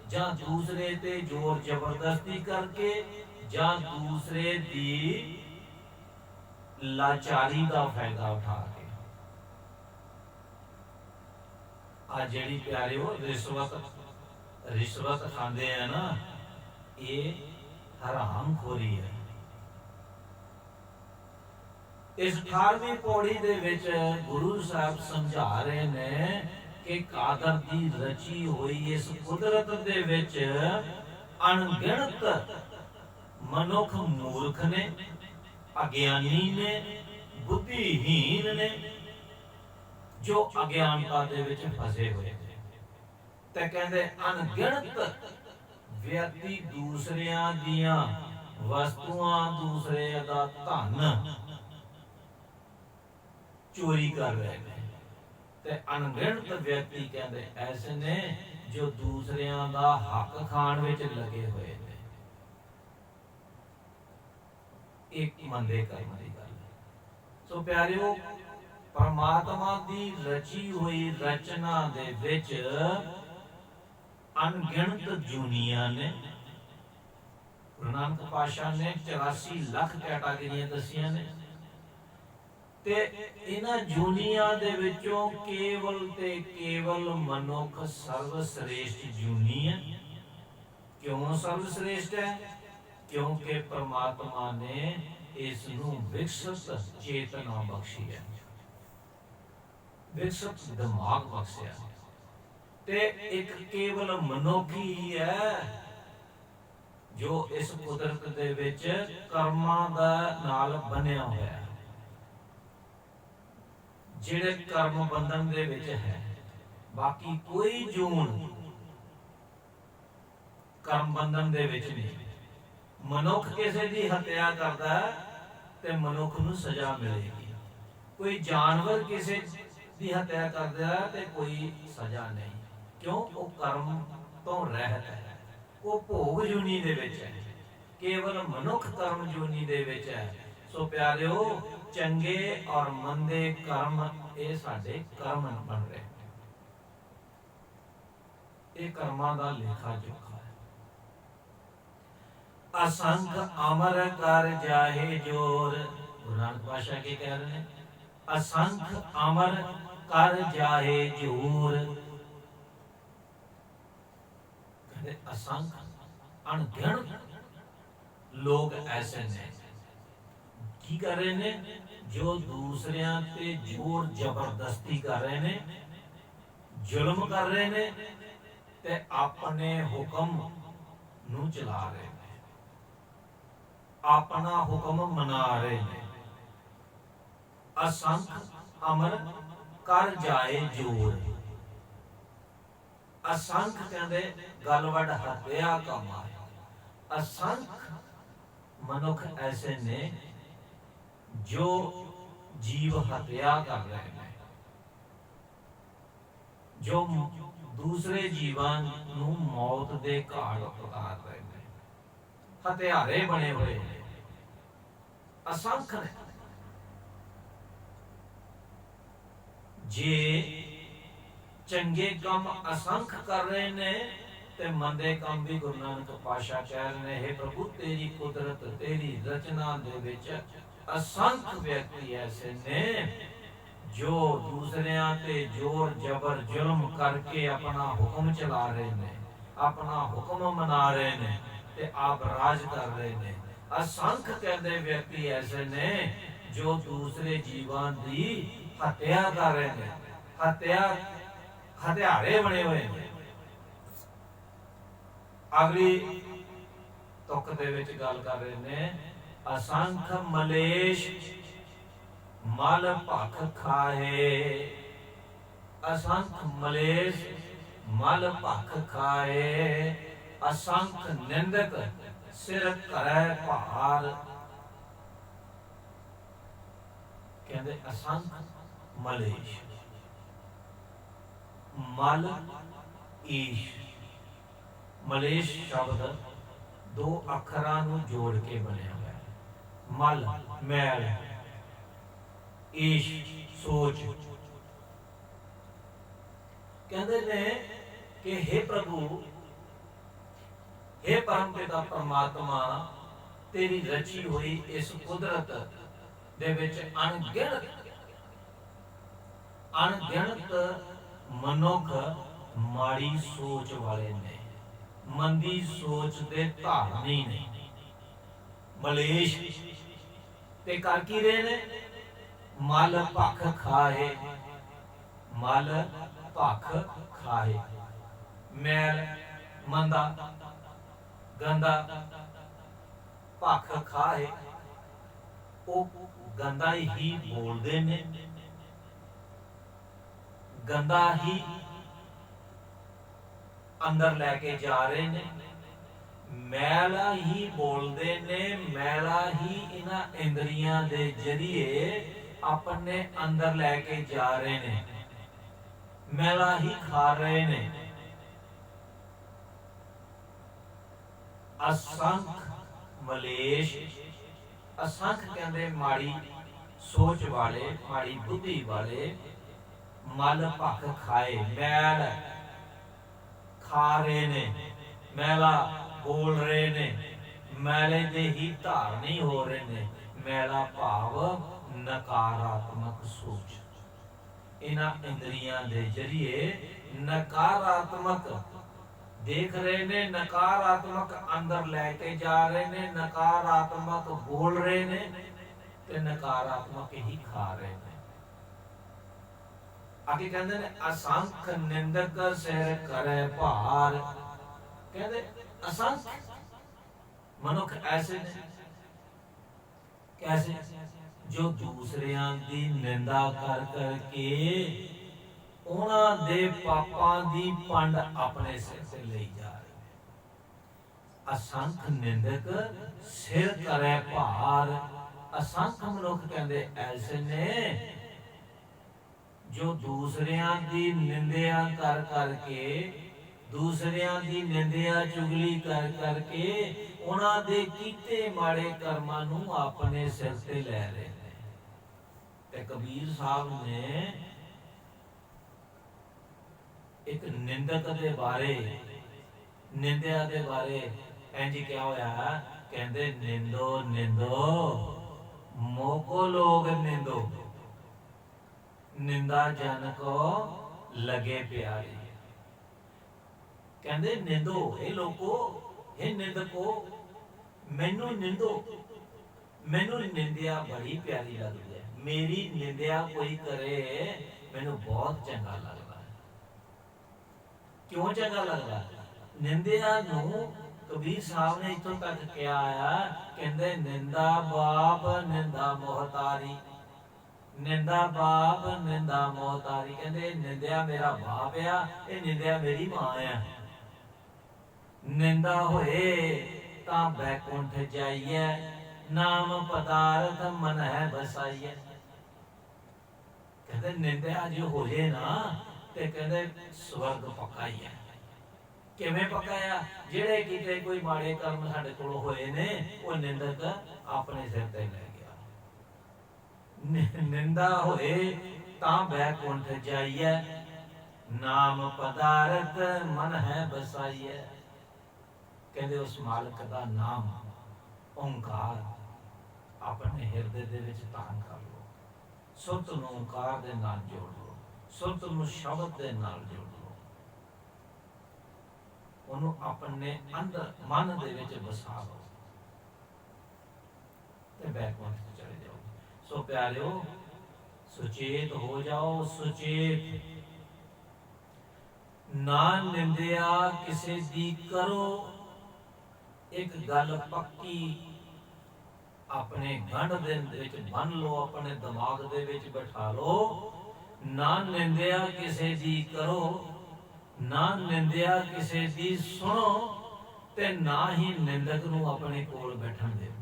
जां दूसरे ते जोर जबरदस्ती करके, जां दूसरे दी लाचारी दा फायदा उठा के। आ जेड़ी प्यारिओ रिश्वत खांदे हैं ना, ये हरामखोरी है। इस 18वीं पौड़ी दे विच गुरु साहब समझा रहे ने कि कादर दी रची हुई इस कुदरत दे विच अनगिनत मनुख मूर्ख ने, अज्ञानी ने, बुद्धिहीन ने, जो अज्ञानता दे विच फसे हुए ने। ते कहंदे अनगिणत व्यक्ति दूसरियां दियां वस्तुआं, दूसरे दा धन चोरी कर रहे हैं। ते अनगिणत व्यक्ति कहंदे ऐसे ने जो दूसरियां दा हक खाण विच लगे हुए ने। एक मंदे कर्म दी गल है। सो प्यारिओ, परमात्मा दी रची हुई रचना दे विच अनगिणत जूनियां ने। गुरु नानक पातशाह ने 84 लाख कैटागरियां दसियां ने। ते इन्हां जूनियां दे विचों केवल ते केवल मनुख सर्वश्रेष्ठ जूनी है। क्यों सर्वश्रेष्ठ है? क्योंकि परमात्मा ने इसनूं विकसित चेतना बख्शी है, विकसित दिमाग बख्शिया। ते एक केवल मनुख ही है जो इस कुदरत दे विच कर्मां दा नाल बनिया होया है, जिहड़े कर्म बंधन दे विच है। बाकी कोई जून कर्म बंधन दे विच नहीं। मनुख किसी की हत्या करता है तो मनुख नूं सजा मिलेगी। कोई जानवर किसी की हत्या करता है तो कोई सजा नहीं। क्यों? वो कर्म तो रहत है, वो भोग जूनी दे विच है। केवल मनुख कर्म जूनी दे विच है। सो प्यारिओ, चंगे और मंदे कर्म ये साडे कर्म बन रहे, ये कर्मां दा लेखा जोखा। असंख अमर कर जाहे जोर। गुरु नानक पातशाह के कह रहे हैं, असंख अमर कर जाहे जोर। कहते असंख अनगिनत लोग ऐसे ने की कर रहे ने, जो दूसरियां ते जोर जबरदस्ती कर रहे ने, जुल्म कर रहे ने ते अपने हुक्म नूं चला रहे ने, अपना हुक्म मना रहे ने। असंख अमर कर जाए जोर। असंख कहते गलवड हत्या का मार। असंख मनुख ऐसे ने जो जीव हत्या कर रहे हैं, जो दूसरे जीवां नूं मौत दे घाट उतार रहे हैं, हत्यारे बने हुए हैं। असंख ने जे चंगे काम असंख कर रहे ने ते मंदे काम भी गुरु नानक पातशाह कह रहे ने, हे प्रभु तेरी कुदरत तेरी रचना दे विच असंख व्यक्ति ऐसे ने जो दूसरियां ते जोर जबर जुल्म करके अपना हुक्म चला रहे ने, अपना हुक्म मना रहे ने ते आप राज कर रहे ने। असंख कहते व्यक्ति ऐसे ने जो दूसरे जीवां दी हत्या कर रहे ने, हत्यारे बने हुए हैं। अगली तुक दे विच गल कर रहे ने, असंख मलेश मल भख खाए। असंख मलेश मल भख खाए। असंख निंदक सिर करे भार। कहते असंख मलेश, मल ईश। मलेश शब्द दो अखरां नूं जोड़ के बनिया हुआ है। मल मैल, ईश सोच। कहते ने कि हे प्रभु, हे परम पिता परमात्मा, तेरी रची हुई इस कुदरत दे विच अनगिनत मनुख माड़ी सोच वाले ने, मंदी सोच दे धारनी ने। मलेश ते कर की रहे ने? मल भख खाए। मल भख खाए, मैल मंदा गंदा, भख खाए ਉਹ ਗੰਦਾ ਹੀ ਬੋਲਦੇ ਨੇ, ਗੰਦਾ ਹੀ ਅੰਦਰ ਲੈ ਕੇ ਜਾ ਰਹੇ ਨੇ, ਮੈਲਾ ਹੀ ਬੋਲਦੇ ਨੇ, ਮੈਲਾ ਹੀ ਇਹਨਾਂ ਇੰਦਰੀਆਂ ਦੇ ਜਰੀਏ ਆਪਣੇ ਅੰਦਰ ਲੈ ਕੇ ਜਾ ਰਹੇ ਨੇ, ਮੈਲਾ ਹੀ ਖਾ ਰਹੇ ਨੇ। ਅਸੰਖ ਮਲੇਸ਼, ਅਸੰਖ ਕਹਿੰਦੇ ਮਾੜੀ ਸੋਚ ਵਾਲੇ, ਮਾੜੀ ਬੁੱਧੀ ਵਾਲੇ, ਮਲ ਭਖ ਖਾਏ, ਮੈਲ ਖਾ ਰਹੇ ਨੇ, ਮੈਲਾ ਬੋਲ ਰਹੇ ਨੇ, ਮੈਲੇ ਦੇ ਹੀ ਧਾਰਨੀ ਹੋ ਰਹੇ ਨੇ। ਮੈਲਾ ਭਾਵ ਨਕਾਰਾਤਮਕ ਸੋਚ, ਇਹਨਾਂ ਇੰਦਰੀਆਂ ਦੇ ਜਰੀਏ ਨਕਾਰਾਤਮਕ ਦੇਖ ਰਹੇ ਨੇ, ਨਕਾਰਾਤਮਕ ਅੰਦਰ ਲੈ ਕੇ ਜਾ ਰਹੇ ਨੇ, ਨਕਾਰਾਤਮਕ ਬੋਲ ਰਹੇ ਨੇ ਤੇ ਨਕਾਰਾਤਮਕ ਹੀ ਖਾ ਰਹੇ ਨੇ। ਅੱਗੇ ਕਹਿੰਦੇ ਨੇ ਅਸੰਖ ਨਿੰਦਕ ਸਿਰ ਕਰੇ ਭਾਰ। ਕਹਿੰਦੇ ਅਸੰਖ ਮਨੁੱਖ ਐਸੇ ਨੇ, ਕੈਸੇ, ਜੋ ਦੂਸਰਿਆਂ ਦੀ ਨਿੰਦਾ ਕਰ ਕਰਕੇ ਉਹਨਾਂ ਦੇ ਪਾਪਾਂ ਦੀ ਪੰਡ ਆਪਣੇ ਸਿਰ ਤੇ ਲਈ ਜਾ ਰਹੇ ਨੇ। ਅਸੰਖ ਨਿੰਦਕ ਸਿਰ ਕਰੇ ਭਾਰ। ਅਸੰਖ ਮਨੁੱਖ ਕਹਿੰਦੇ ਐਸੇ ਨੇ ਜੋ ਦੂਸਰਿਆਂ ਦੀ ਨਿੰਦਿਆ ਕਰ ਕਰਕੇ, ਦੂਸਰਿਆਂ ਦੀ ਨਿੰਦਿਆ ਚੁਗਲੀ ਕਰ ਕਰਕੇ ਉਹਨਾਂ ਦੇ ਕੀਤੇ ਮਾੜੇ ਕਰਮਾਂ ਨੂੰ ਆਪਣੇ ਸਿਰ ਤੇ ਲੈ ਰਹੇ ਨੇ। ਤੇ ਕਬੀਰ ਸਾਹਿਬ ਨੇ ਇੱਕ ਨਿੰਦਕ ਦੇ ਬਾਰੇ, ਨਿੰਦਿਆ ਦੇ ਬਾਰੇ ਇੰਜ ਕਿਹਾ ਹੋਇਆ, ਕਹਿੰਦੇ ਨਿੰਦੋ ਨਿੰਦੋ ਮੋਕੋ ਲੋਗ ਨਿੰਦੋ, ਨਿੰਦਾ ਜਨ ਕੋ ਲਗੇ ਪਿਆਰੀ। ਕਹਿੰਦੇ ਨਿੰਦੋ, ਇਹ ਲੋਕੋ, ਇਹ ਨਿੰਦਕੋ, ਮੈਨੂੰ ਨਿੰਦੋ, ਮੈਨੂੰ ਨਿੰਦਿਆ ਬੜੀ ਪਿਆਰੀ ਲੱਗਦੀ ਹੈ, ਮੇਰੀ ਨਿੰਦਿਆ ਕੋਈ ਕਰੇ ਮੈਨੂੰ ਬਹੁਤ ਚੰਗਾ ਲੱਗਦਾ ਹੈ। ਕਿਉਂ ਚੰਗਾ ਲੱਗਦਾ? ਨਿੰਦਿਆ ਨੂੰ ਕਬੀਰ ਸਾਹਿਬ ਨੇ ਇੱਥੋਂ ਤੱਕ ਕਿਹਾ ਆ, ਕਹਿੰਦੇ ਨਿੰਦਾ ਬਾਪ ਨਿੰਦਾ ਮੋਹਤਾਰੀ, ਨਿੰਦਾ ਬਾਪ ਨਿੰਦਾ ਮੋਹਤਾਰੀ। ਕਹਿੰਦੇ ਨਿੰਦਿਆ ਮੇਰਾ ਬਾਪ ਆ, ਇਹ ਨਿੰਦਿਆ ਮੇਰੀ ਮਾਂ ਆ। ਨਿੰਦਾ ਹੋਏ ਤਾਂ ਬੈਕੁੰਠ ਜਾਈਏ, ਨਾਮ ਪਦਾਰਥ ਮਨ ਹੈ ਬਸਾਈਏ। ਕਹਿੰਦੇ ਨਿੰਦਿਆ ਜੋ ਹੋ ਜੇ ਨਾ ਤੇ ਕਹਿੰਦੇ ਸਵਰਗ ਪੱਕਾ ਹੀ ਹੈ। ਕਿਵੇਂ ਪੱਕਾ ਆ? ਜਿਹੜੇ ਕਿਤੇ ਕੋਈ ਮਾੜੇ ਕਰਮ ਸਾਡੇ ਕੋਲ ਹੋਏ ਨੇ, ਉਹ ਨਿੰਦਕ ਆਪਣੇ ਸਿਰ ਤੇ ਲੈ ਗਿਆ। ਨਿੰਦਾ ਹੋਏ ਤਾਂ ਬੈਕੁੰਠ ਜਾਈਏ, ਨਾਮ ਪਦਾਰਥ ਮਨ ਹੈ ਬਸਾਈਏ। ਕਹਿੰਦੇ ਉਸ ਮਾਲਕ ਦਾ ਨਾਮ ਓੰਕਾਰ ਆਪਣੇ ਹਿਰਦੇ ਦੇ ਵਿੱਚ ਧਾਰਨ ਕਰ ਲਓ, ਸੁਰਤ ਨੂੰ ਓੰਕਾਰ ਦੇ ਨਾਲ ਜੋੜ ਲਓ, ਸੁਰਤ ਨੂੰ ਸ਼ਬਦ ਦੇ ਨਾਲ ਜੋੜ ਲਓ, ਉਹਨੂੰ ਆਪਣੇ ਅੰਦਰ ਮਨ ਦੇ ਵਿੱਚ ਵਸਾ ਲਓ ਤੇ ਬੈਕਵਰਡ ਚਲੇ ਜਾਓ। ਸੋ ਪਿਆਰਿਓ, ਸੁਚੇਤ ਹੋ ਜਾਓ, ਸੁਚੇਤ। ਨਾ ਨਿੰਦਿਆ ਕਿਸੇ ਦੀ ਕਰੋ, ਇੱਕ ਗੱਲ ਪੱਕੀ ਆਪਣੇ ਗੰਢ ਦੇ ਵਿੱਚ ਬੰਨ ਲਓ, ਆਪਣੇ ਦਿਮਾਗ ਦੇ ਵਿੱਚ ਬਿਠਾ ਲਓ। ਨਾ ਨਿੰਦਿਆ ਕਿਸੇ ਦੀ ਕਰੋ, ਨਾ ਨਿੰਦਿਆ ਕਿਸੇ ਦੀ ਸੁਣੋ, ਤੇ ਨਾ ਹੀ ਨਿੰਦਕ ਨੂੰ ਆਪਣੇ ਕੋਲ ਬੈਠਣ ਦਿਓ।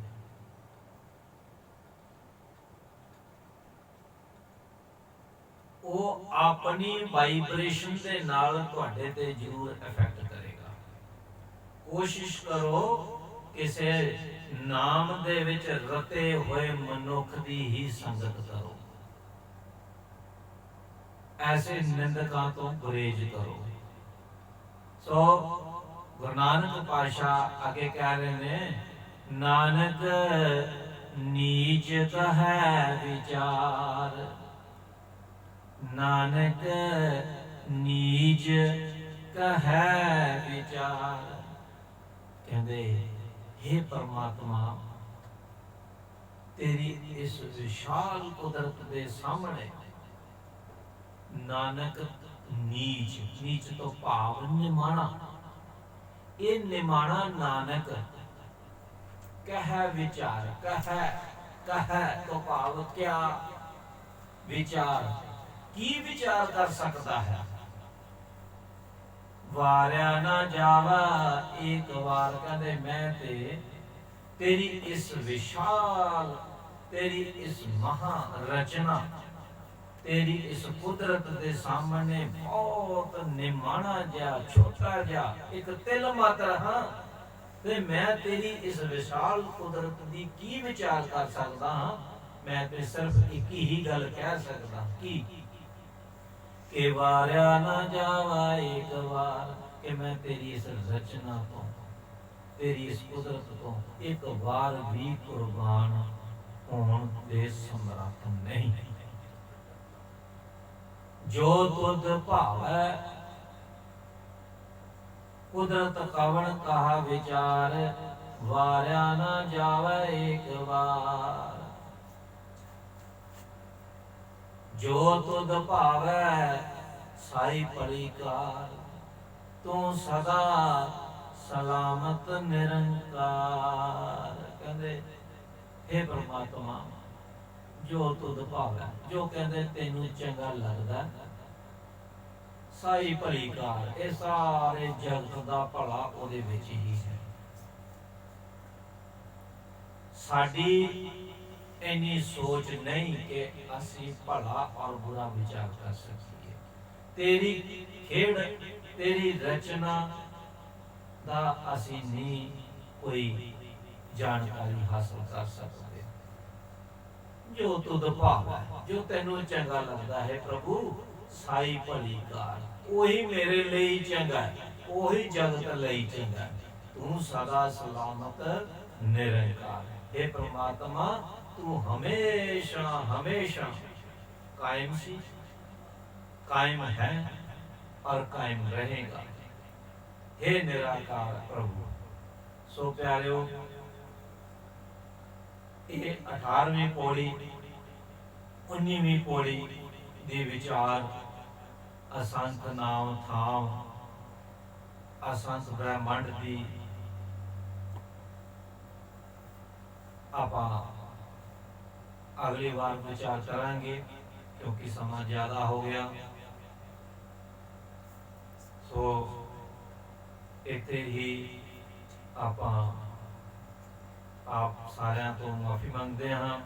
ਉਹ ਆਪਣੀ ਵਾਈਬ੍ਰੇਸ਼ਨ ਦੇ ਨਾਲ ਤੁਹਾਡੇ ਤੇ ਜ਼ਰੂਰ ਇਫੈਕਟ ਕਰੇਗਾ। ਕੋਸ਼ਿਸ਼ ਕਰੋ ਕਿਸੇ ਨਾਮ ਦੇ ਵਿੱਚ ਰਤੇ ਹੋਏ ਮਨੁੱਖ ਦੀ ਹੀ ਸੰਗਤ ਕਰੋ, ਐਸੇ ਨਿੰਦਕਾਂ ਤੋਂ ਗੁਰੇਜ਼ ਕਰੋ। ਸੋ ਗੁਰੂ ਨਾਨਕ ਪਾਤਸ਼ਾਹ ਅੱਗੇ ਕਹਿ ਰਹੇ ਨੇ, ਨਾਨਕ ਨੀਚ ਕਹੈ ਵਿਚਾਰ, ਨਾਨਕ ਨੀਚ ਕਹੈ ਵਿਚਾਰ। ਕਹਿੰਦੇ हे ਪਰਮਾਤਮਾ, ਤੇਰੀ ਇਸ ਵਿਸ਼ਾਲ ਕੁਦਰਤ ਦੇ ਸਾਹਮਣੇ ਨਾਨਕ ਨੀਚ, ਨੀਚ ਤੋਂ ਭਾਵ ਨਿਮਾਣਾ, ਇਹ ਨਿਮਾਣਾ ਨਾਨਕ ਕਹਿ ਵਿਚਾਰ, ਕਹਿ कह तो भाव क्या विचार की विचार कर सकता है। वारिया ना जावा एक बार कहते मैं ते तेरी इस विशाल तेरी इस महा रचना तेरी इस कुदरत के सामने बहुत निमाणा जा छोटा जा एक तिल मात्र हाँ ते मैं तेरी इस विशाल कुदरत की की विचार कर सकता हाँ। मैं ते सिर्फ एक ही गल कह सकता कि वारिया ना जावा एक बार कि मैं तेरी इस रचना तो तेरी इस कुदरत तो एक बार भी कुर्बान होने दे समर्थ नहीं। जो तुद भावै कुदरत कवन कहा विचार वारिया ना जावे एक बार। जो तुद भावै साई पलिकार तू सदा सलामत निरंकार। कहते हे परमात्मा जो तुद भावै जो कहते तेनू चंगा लगदा साई भलीकार ये सारे जगत का भला उहदे विच ही है। साडी इन्नी सोच नहीं कि असी भला और बुरा विचार कर सकिए। तेरी खेड़ तेरी रचना दा असी नहीं कोई जानकारी हासिल कर सकते। जो तुद भाव है जो तेनू चंगा लगता है प्रभु साई भलीकार वही मेरे लिए चंगा है वही जगत लिए चंगा है। तू सदा सलामत निरंकार हे परमात्मा तू हमेशा हमेशा कायम सी कायम है और कायम रहेगा हे निराकार प्रभु। सो प्यारियो ये 18वीं पौड़ी 19वीं पौड़ी दे विचार असंत नाम थाम असंत ब्रह्मांड की आप अगली बार विचार करांगे क्योंकि समय ज्यादा हो गया। सो इत्थे ही आप सारिਆਂ ਤੋਂ माफी मंगते हैं।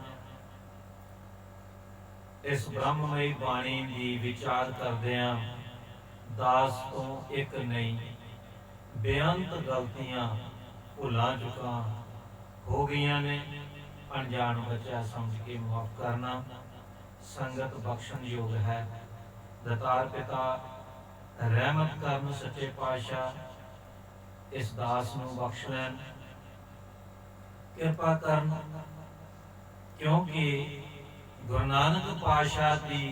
इस ब्रह्ममयी बाणी की विचार करते हैं दास तो एक नहीं बेअंत गलतियां भुलां चुका हो गई ने। अनजान बच्चा समझ के माफ करना संगत बख्शण योग है। दतार पिता रहमत करन सच्चे पातशाह इस दास नूं बख्श लैन कृपा करन क्योंकि गुरु नानक पातशाह की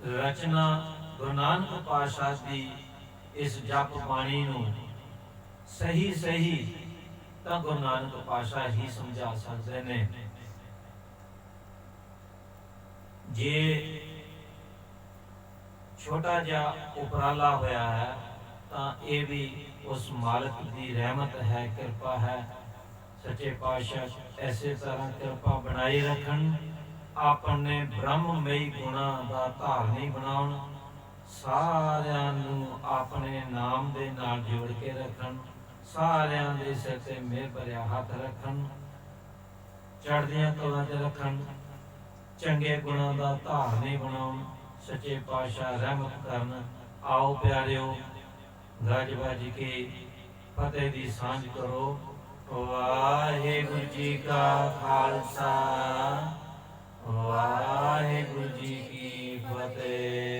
रचना गुरु नानक पातशाह की इस जप बाणी नूं सही सही तो गुरु नानक पातशाह ही समझा सकते ने। जे छोटा जा उपराला होया है तो ये भी उस मालिक की रहमत है कृपा है। सच्चे पातशाह ऐसे तरह कृपा बनाई रखन अपने ब्रह्ममयी गुणा का धारनी बनाउन सारियां नूं अपने नाम दे नाल जोड़ के रखन सारियां दे सिर ते मेहर भरिया हथ रखन चढ़दियां कलां च रखन चंगे गुणा का धारनी बनाउन। सच्चे पातशाह रहमत करन। आओ प्यारिओ गज बज के फतेह दी सांझ करो। वाहिगुरु जी का खालसा वाहिगुरु जी की फतेह।